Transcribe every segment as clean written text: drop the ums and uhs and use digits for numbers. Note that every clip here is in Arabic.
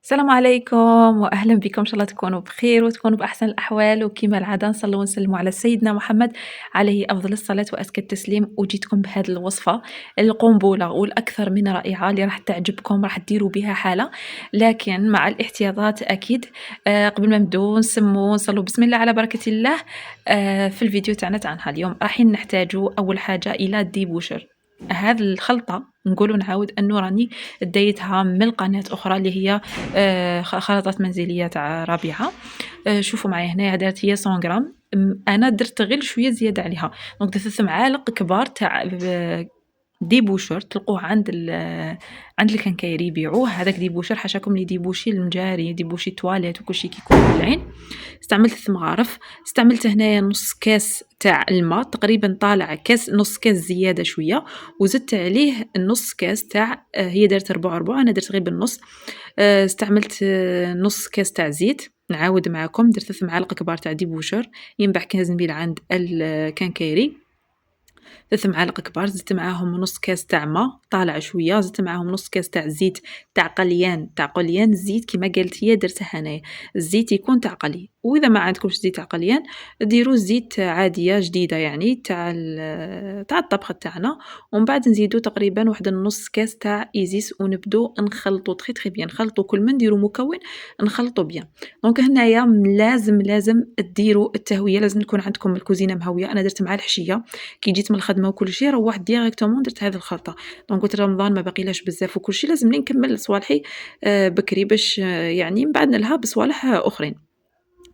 السلام عليكم وأهلا بكم، إن شاء الله تكونوا بخير وتكونوا بأحسن الأحوال، وكما العادة نصلوا ونسلموا على سيدنا محمد عليه أفضل الصلاة وأزكى التسليم. وجيتكم بهذه الوصفة القنبلة والأكثر من رائعة اللي راح تعجبكم، راح تديروا بها حالة لكن مع الاحتياطات أكيد. قبل ما نبدو نسموا نصلوا بسم الله على بركة الله. في الفيديو تاعنا اليوم راح نحتاجوا أول حاجة إلى ديبوشر. هذه الخلطة نقولوا نعاود أنه راني ديتها من قناة أخرى اللي هي خلطات منزلية تاع ربيعة. شوفوا معايا هنايا درت هي 100 غرام. أنا درت غير شوية زيادة عليها، دونك درت 3 معالق كبار تاع ديبوشور تلقوه عند الكنكايري يبيعوه. هذاك ديبوشور حاشاكم لي ديبوشي المجاري، ديبوشي تواليت وكلشي كيكون بالعين. استعملت 3 مغارف. استعملت هنايا نص كاس تاع الماء، تقريبا طالع كاس، نص كاس زيادة شوية، وزدت عليه نص كاس تاع هي دارت ربع، أنا درت غير بالنص. استعملت نص كاس تاع زيت. نعاود معاكم، درت 3 معالق كبار تاع ديبوشور ينباع كنزنبيل عند الكنكايري. 3 معالق كبار. زدت معاهم نص كاس تاع ما طالع شويه. زدت معاهم نص كاس تاع زيت تاع قليان. الزيت كما قالت هي درته هنايا، الزيت يكون تاع قلي. واذا ما عندكمش زيت تاع قليان ديروا زيت عاديه جديده يعني تاع الطبخ تاعنا. ومن بعد نزيدوا تقريبا واحد نص كاس تاع ايزيس ونبدو نخلطوا تري بيان. نخلطوا كل ما نديروا مكون نخلطوا بيان. دونك هنايا لازم ديروا التهويه، لازم يكون عندكم الكوزينه مهويه. انا درت مع الحشيه كي جيت من الخدمه وكل شيء روحت ديريكتومون درت هذه الخلطه. دونك قلت رمضان ما باقيلاش بزاف وكل شيء، لازم نكمل صوالحي بكري باش يعني من بعد نلها بصوالح اخرين.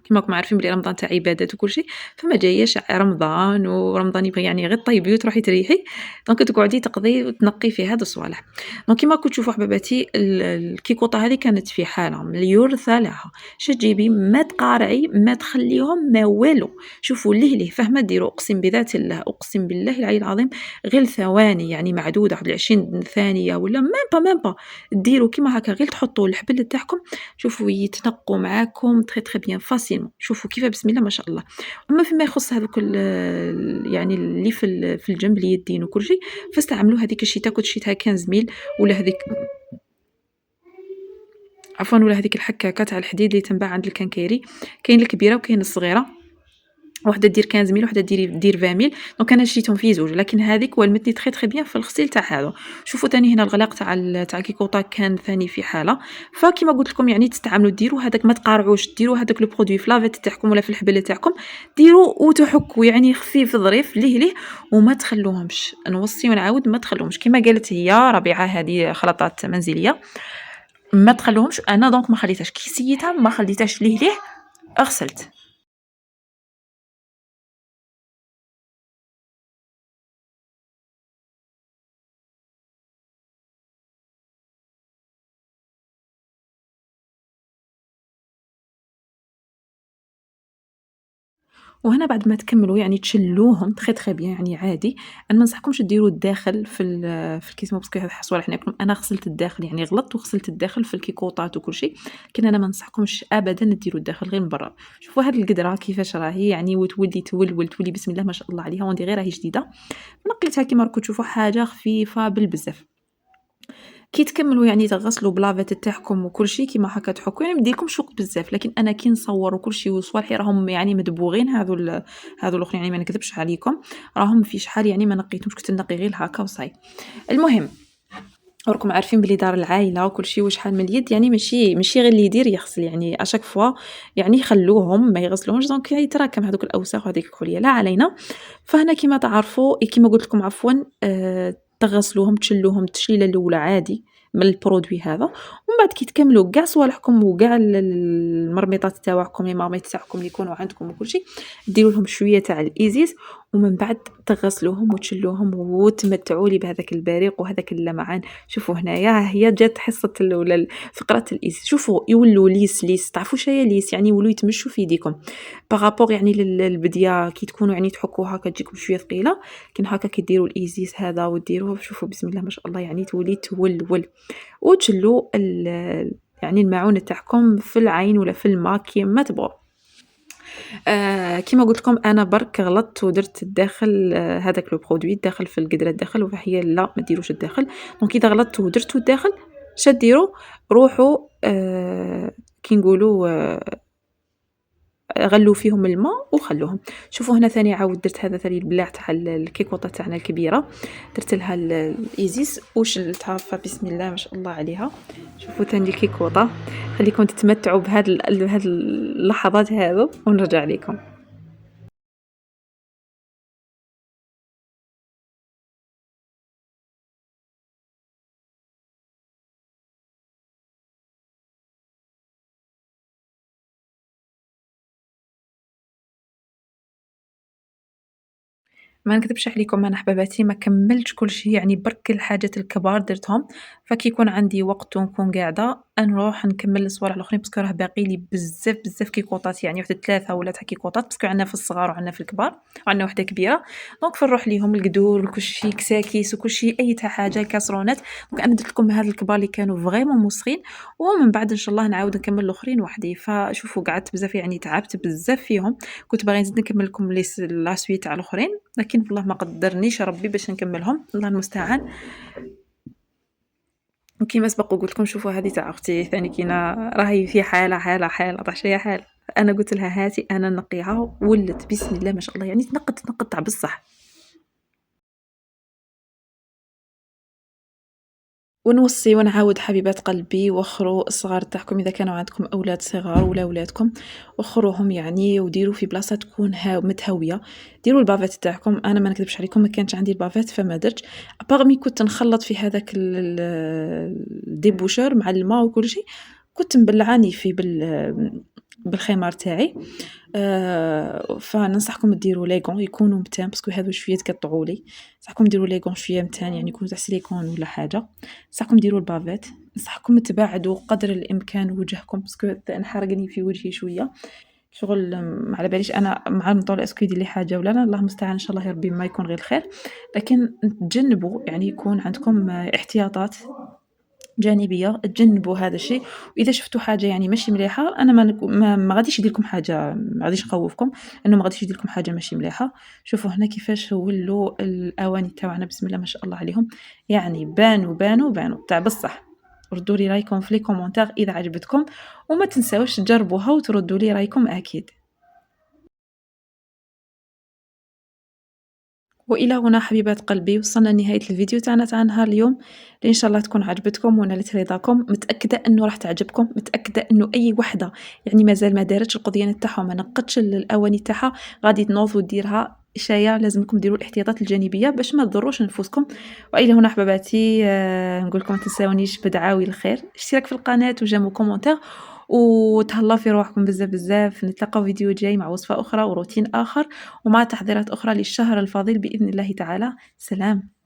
كما راكم عارفين بلي رمضان تاع عبادات وكل شيء، فما جاياش رمضان ورمضان يبغي يعني غير طيبي وتروحي تريحي، دونك تقعدي تقضي وتنقي في هاد الصوالح. دونك كيما راكم تشوفوا حباباتي الكيكوطه هذه كانت في حاله من يرثى لها. تجيبي ما تقارعي ما تخليهم ما والو. شوفوا ليه فاهمه ديروا، اقسم بذات الله اقسم بالله العلي العظيم غير ثواني يعني معدوده، واحد 20 ثانيه ولا ميم با ديروا كيما هكا، غير تحطوا الحبل تاعكم. شوفوا يتنقوا معاكم تري بيان فاسيلمون. شوفوا كيف بسم الله ما شاء الله. اما فيما يخص هذوك يعني اللي في الجنب اليدين وكل شيء، فاستعملوا هذيك الشيتا كنت شيتها 15 ميل، ولا هذيك عفوا، ولا هذيك الحكاكه تاع الحديد اللي تنباع عند الكنكيري. كاين الكبيره وكاين الصغيره، وحده دير 15 ميل وحده دير 20 ميل. دونك انا شريتهم في زوج، لكن هذيك ولمتني تري بيان في الغسيل تاع هذا. شوفوا ثاني هنا الغلاق تاع الكيكوطه كان ثاني في حاله. فكما قلت لكم يعني تستعملوا ديروا هذاك ما تقارعوش، ديروا هذاك لو برودوي في لافيت تاعكم ولا في الحبل تاعكم، ديروا وتحكوا يعني خفيف ظريف ليه وما تخلوهمش. نوصي ونعاود ما تخلوهمش كما قالت هي ربيعه، هذه خلطات منزليه ما تخلوهمش. انا دونك ما خليتهاش كي سيتها، ما خليتهاش ليه غسلت. وهنا بعد ما تكملوا يعني تشلوهم تري بيان يعني عادي. انا ما ننصحكمش ديروا الداخل في الكيسمه باسكو هذا صوالح ناكلهم. انا غسلت الداخل يعني غلطت وغسلت الداخل في الكيكوطات وكل شيء، لكن انا ما ننصحكمش ابدا ديروا الداخل غير من برا. شوفوا هذه القدره كيفاش راهي يعني، وتولي تولي بسم الله ما شاء الله عليها، وندي غير راهي جديده. نقيتها كيما راكم تشوفوا حاجه خفيفه بالبزاف. كي تكملوا يعني تغسلوا بلافيت تاعكم وكل شيء كيما هكا تحكوا، يعني ما ديركمش وقت بزاف. لكن انا كي نصور وكل شيء وصوالحي راهم يعني مدبوغين، هذو الاخرين يعني ما نكذبش عليكم راهم في شحال يعني ما نقيتهمش، كنت نقي غير هكا وصاي. المهم راكم عارفين بلي دار العائله وكل شيء وشحال من اليد يعني ماشي غير اللي يدير يغسل يعني اشاك فوا، يعني خلوهم ما يغسلوهمش دونك يتراكم هذوك الاوساخ وهذيك الكليه لا علينا. فهنا كيما تعرفوا كيما قلت لكم عفوا، تغسلوهم تشلوهم التشليله الاولى عادي من البرودوي هذا. ومن بعد كي تكملوا كاع صوالحكم وكاع المرميطات تاعكم لي مارميط تاعكم اللي يكونوا عندكم وكل شيء، ديروا لهم شويه تاع الايزيس، ومن بعد تغسلوهم وتشلوهم وتمتعوا لي بهذاك البريق وهذاك اللمعان. شوفوا هنايا هي جات حصه ولا فقره الايزيس. شوفوا يولوا ليس تعرفوا شي ليس يعني يولوا يتمشوا في يديكم بارابور يعني للبديه كي تكونوا يعني تحكوا هكا تجيكم شويه ثقيله. لكن هكا كي ديروا الايزيس هذا وديروه شوفوا بسم الله ما شاء الله يعني تولي تولول. وتشلوا يعني الماعون تاعكم في العين ولا في الماء كيما تبغوا. كيما قلت لكم انا برك غلطت ودرت الداخل هذاك لو برودوي الداخل في القدره الداخل، وهي لا ما ديروش الداخل. دونك اذا غلطت ودرتو الداخل شديروا روحوا كي نقولوا غلّوا فيهم الما وخلّوهم. شوفوا هنا ثاني عاود درت هذا ثاني البلاع تاع الكيكوطة تاعنا الكبيرة، درت لها الإيزيس وشلّتها فبسم الله ما شاء الله عليها. شوفوا ثاني الكيكوطة، خليكم تتمتعوا بهاد اللحظات هاذو ونرجع ليكم. ما نكذبش عليكم أنا حباباتي ما كمّلتش كلشي، يعني برك الحاجات الكبار درتهم، فكي يكون عندي وقت ونكون قاعدة نروح نكمّل الصوالح الآخرين باسكو راه باقي لي بزاف بزاف كيكوطات، يعني واحد 3 ولا تاع كيكوطات باسكو عندنا في الصغار وعندنا في الكبار، وعندنا وحدة كبيرة، دونك فنروح ليهم القدور وكلشي كساكيس وكلشي أي تا حاجة الكاسرونات، دونك أنا درت لكم هاد الكبار اللي كانوا فريمون موسخين، ومن بعد إن شاء الله نعاود نكمّل الآخرين وحدي، فشوفوا قعدت بزاف يعني تعبت بزاف فيهم، كنت باغية نزيد نكمّل لكم لا suite تاع الآخرين. لكن والله ما قدّرنيش ربي باش نكمّلهم، الله المستعان. وكيما سبق وقُلت لكم شوفوا هذه تاع أختي ثاني كينا راهي في حالة، حالة، حالة طايحة حال، أنا قُلت لها هاتي أنا نقيها ولّت بسم الله ما شاء الله يعني تنقّد تاع بصح. ونوصي ونعاود حبيبات قلبي وخّروا الصغار تاعكم إذا كانوا عندكم أولاد صغار ولا ولادكم، وخّروهم يعني وديروا في بلاصة تكون متهوية، ديروا البافيت تاعكم، أنا ما نكذبش عليكم ما كانش عندي البافيت فما درتش، à part مي كنت نخلّط في هذاك الديبوشور مع الما وكل شي، كنت مبلعة نيفي بالخمار تاعي. فننصحكم ديروا les gants يكونوا متان باسكو هاذو شوية يتقطعوا لي، ننصحكم ديروا les gants شوية متان يعني يكونوا تاع سيليكون ولا حاجة، ننصحكم ديروا البافيت، ننصحكم تبعدوا قدر الإمكان وجهكم باسكو نحرقني في وجهي شوية، شغل ما على باليش أنا مع المطول اسكو يدير لي حاجة ولا لا، الله المستعان إن شاء الله يا ربي ما يكون غير الخير، لكن تجنبوا يعني يكون عندكم احتياطات جانبية، تجنبوا هذا الشيء، وإذا شفتوا حاجة يعني ماشي مليحة أنا ما غاديش يدير لكم حاجة ما غاديش نخوفكم إنه ما غاديش يدير لكم حاجة ماشي مليحة، شوفوا هنا كيفاش ولوا الأواني تاعنا بسم الله ما شاء الله عليهم، يعني بانوا تاع بصح، ردوا لي رايكم في لي كومونتير إذا عجبتكم، وما تنساوش تجربوها وتردوا لي رايكم أكيد. وإلى هنا حبيبات قلبي وصلنا لنهاية الفيديو تاعنا تاع نهار اليوم، اللي إن شاء الله تكون عجبتكم ونالت رضاكم، متأكدة إنه راح تعجبكم، متأكدة إنه أي وحدة يعني مازال ما دارتش القضيان تاعها وما نقّتش الأواني تاعها غادي تنوض وديرها، شاية لازمكم ديروا الاحتياطات الجانبية باش ما تضروش نفوسكم، وإلى هنا حباباتي نقول لكم ما تنساونيش بدعاوي الخير، اشتراك في القناة وجيم وكومونتير، وتهلاو في رواحكم بزاف بزاف، نتلاقاو فيديو جاي مع وصفة أخرى وروتين آخر. ومع تحضيرات أخرى للشهر الفضيل بإذن الله تعالى. سلام.